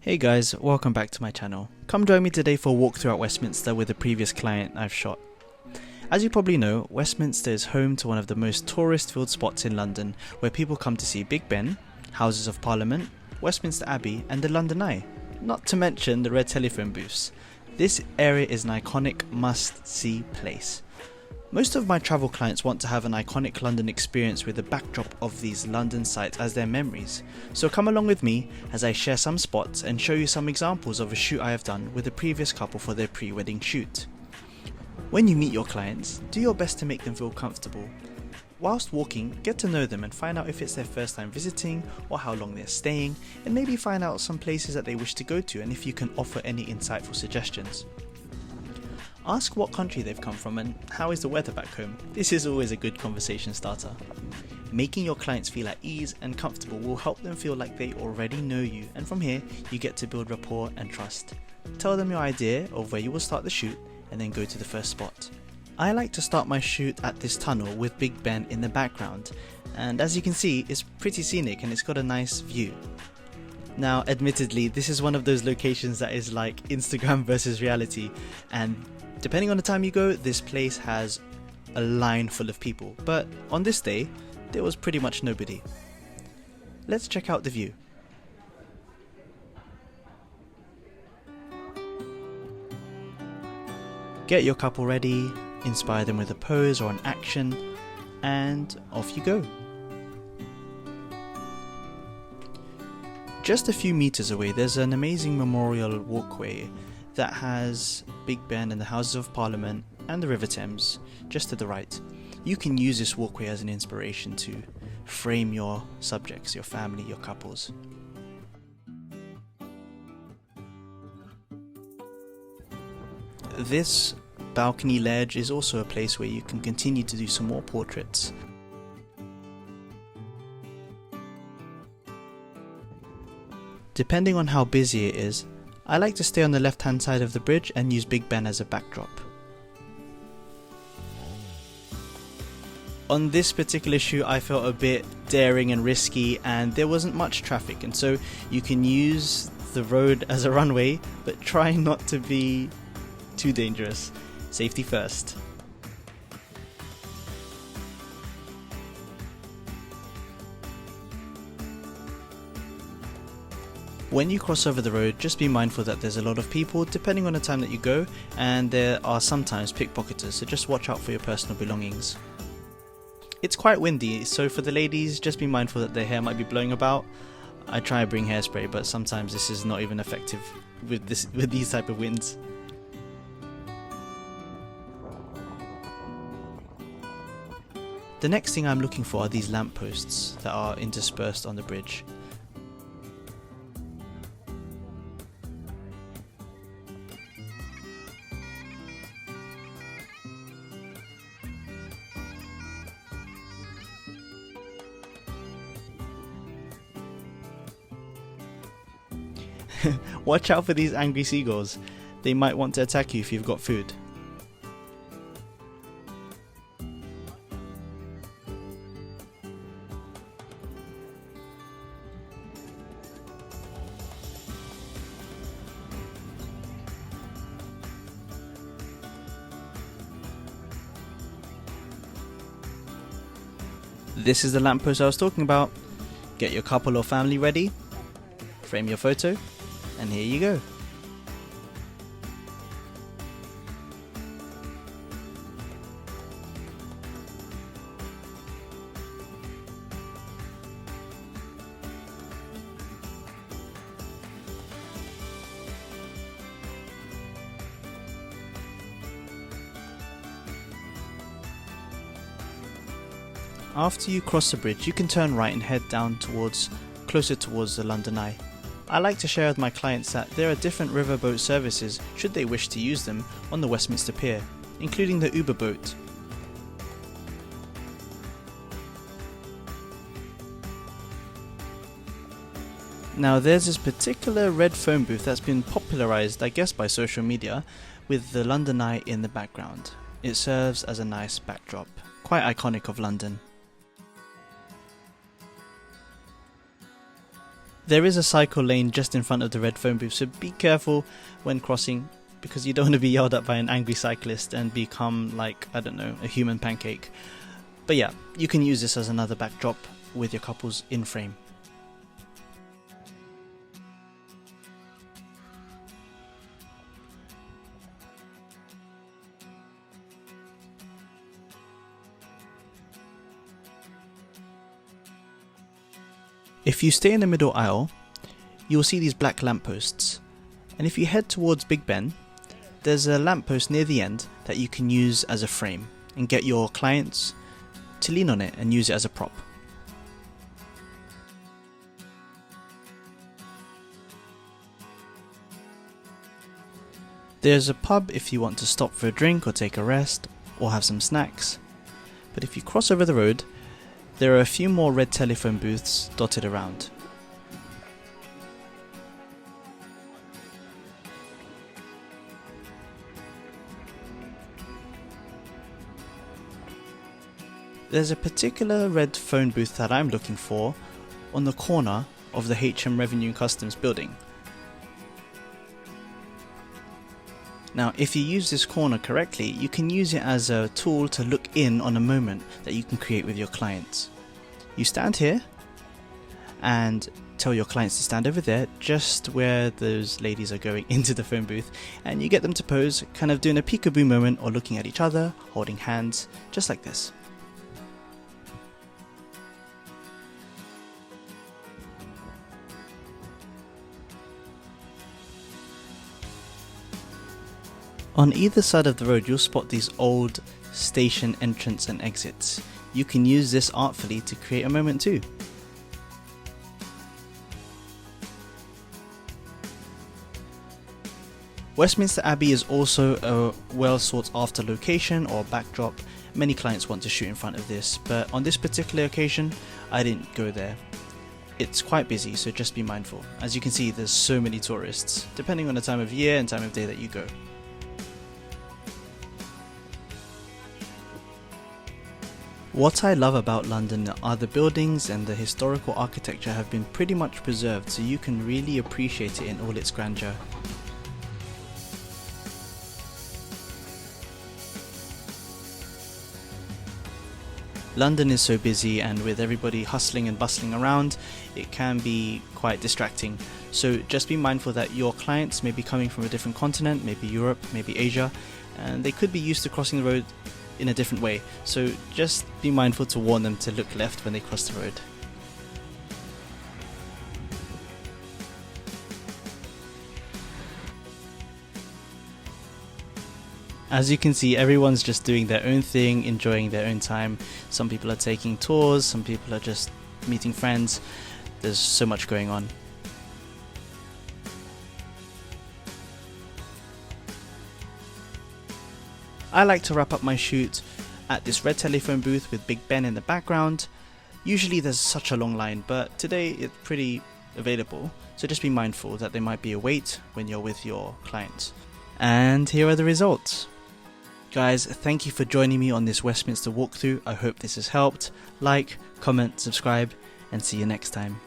Hey guys, welcome back to my channel. Come join me today for a walk throughout Westminster with a previous client I've shot. As you probably know, Westminster is home to one of the most tourist-filled spots in London, where people come to see Big Ben, Houses of Parliament, Westminster Abbey and the London Eye, not to mention the red telephone booths. This area is an iconic must-see place. Most of my travel clients want to have an iconic London experience with the backdrop of these London sites as their memories. So come along with me as I share some spots and show you some examples of a shoot I have done with a previous couple for their pre-wedding shoot. When you meet your clients, do your best to make them feel comfortable. Whilst walking, get to know them and find out if it's their first time visiting or how long they're staying, and maybe find out some places that they wish to go to and if you can offer any insightful suggestions. Ask what country they've come from and how is the weather back home. This is always a good conversation starter. Making your clients feel at ease and comfortable will help them feel like they already know you, and from here you get to build rapport and trust. Tell them your idea of where you will start the shoot and then go to the first spot. I like to start my shoot at this tunnel with Big Ben in the background, and as you can see it's pretty scenic and it's got a nice view. Now admittedly this is one of those locations that is like Instagram versus reality, and depending on the time you go, this place has a line full of people, but on this day, there was pretty much nobody. Let's check out the view. Get your couple ready, inspire them with a pose or an action, and off you go. Just a few meters away, there's an amazing memorial walkway that has Big Ben and the Houses of Parliament and the River Thames just to the right. You can use this walkway as an inspiration to frame your subjects, your family, your couples. This balcony ledge is also a place where you can continue to do some more portraits. Depending on how busy it is, I like to stay on the left hand side of the bridge and use Big Ben as a backdrop. On this particular shoot I felt a bit daring and risky and there wasn't much traffic, and so you can use the road as a runway but try not to be too dangerous. Safety first. When you cross over the road, just be mindful that there's a lot of people depending on the time that you go, and there are sometimes pickpocketers, so just watch out for your personal belongings. It's quite windy, so for the ladies, just be mindful that their hair might be blowing about. I try to bring hairspray, but sometimes this is not even effective with these type of winds. The next thing I'm looking for are these lampposts that are interspersed on the bridge. Watch out for these angry seagulls. They might want to attack you if you've got food. This is the lamppost I was talking about. Get your couple or family ready, frame your photo, and here you go. After you cross the bridge, you can turn right and head down closer towards the London Eye. I like to share with my clients that there are different riverboat services should they wish to use them on the Westminster Pier, including the Uber boat. Now there's this particular red phone booth that's been popularised, I guess, by social media, with the London Eye in the background. It serves as a nice backdrop, quite iconic of London. There is a cycle lane just in front of the red phone booth, so be careful when crossing, because you don't want to be yelled at by an angry cyclist and become like, I don't know, a human pancake. But yeah, you can use this as another backdrop with your couples in frame. If you stay in the middle aisle, you'll see these black lampposts, and if you head towards Big Ben, there's a lamppost near the end that you can use as a frame and get your clients to lean on it and use it as a prop. There's a pub if you want to stop for a drink or take a rest or have some snacks, but if you cross over the road, there are a few more red telephone booths dotted around. There's a particular red phone booth that I'm looking for on the corner of the HM Revenue and Customs building. Now, if you use this corner correctly, you can use it as a tool to look in on a moment that you can create with your clients. You stand here and tell your clients to stand over there, just where those ladies are going into the phone booth, and you get them to pose, kind of doing a peekaboo moment or looking at each other, holding hands, just like this. On either side of the road, you'll spot these old station entrance and exits. You can use this artfully to create a moment too. Westminster Abbey is also a well sought after location or backdrop. Many clients want to shoot in front of this, but on this particular occasion, I didn't go there. It's quite busy, so just be mindful. As you can see, there's so many tourists, depending on the time of year and time of day that you go. What I love about London are the buildings and the historical architecture have been pretty much preserved, so you can really appreciate it in all its grandeur. London is so busy, and with everybody hustling and bustling around, it can be quite distracting. So just be mindful that your clients may be coming from a different continent, maybe Europe, maybe Asia, and they could be used to crossing the road in a different way. So just be mindful to warn them to look left when they cross the road. As you can see, everyone's just doing their own thing, enjoying their own time. Some people are taking tours, some people are just meeting friends. There's so much going on. I like to wrap up my shoot at this red telephone booth with Big Ben in the background. Usually there's such a long line, but today it's pretty available, so just be mindful that there might be a wait when you're with your clients. And here are the results. Guys, thank you for joining me on this Westminster walkthrough. I hope this has helped. Like, comment, subscribe, and see you next time.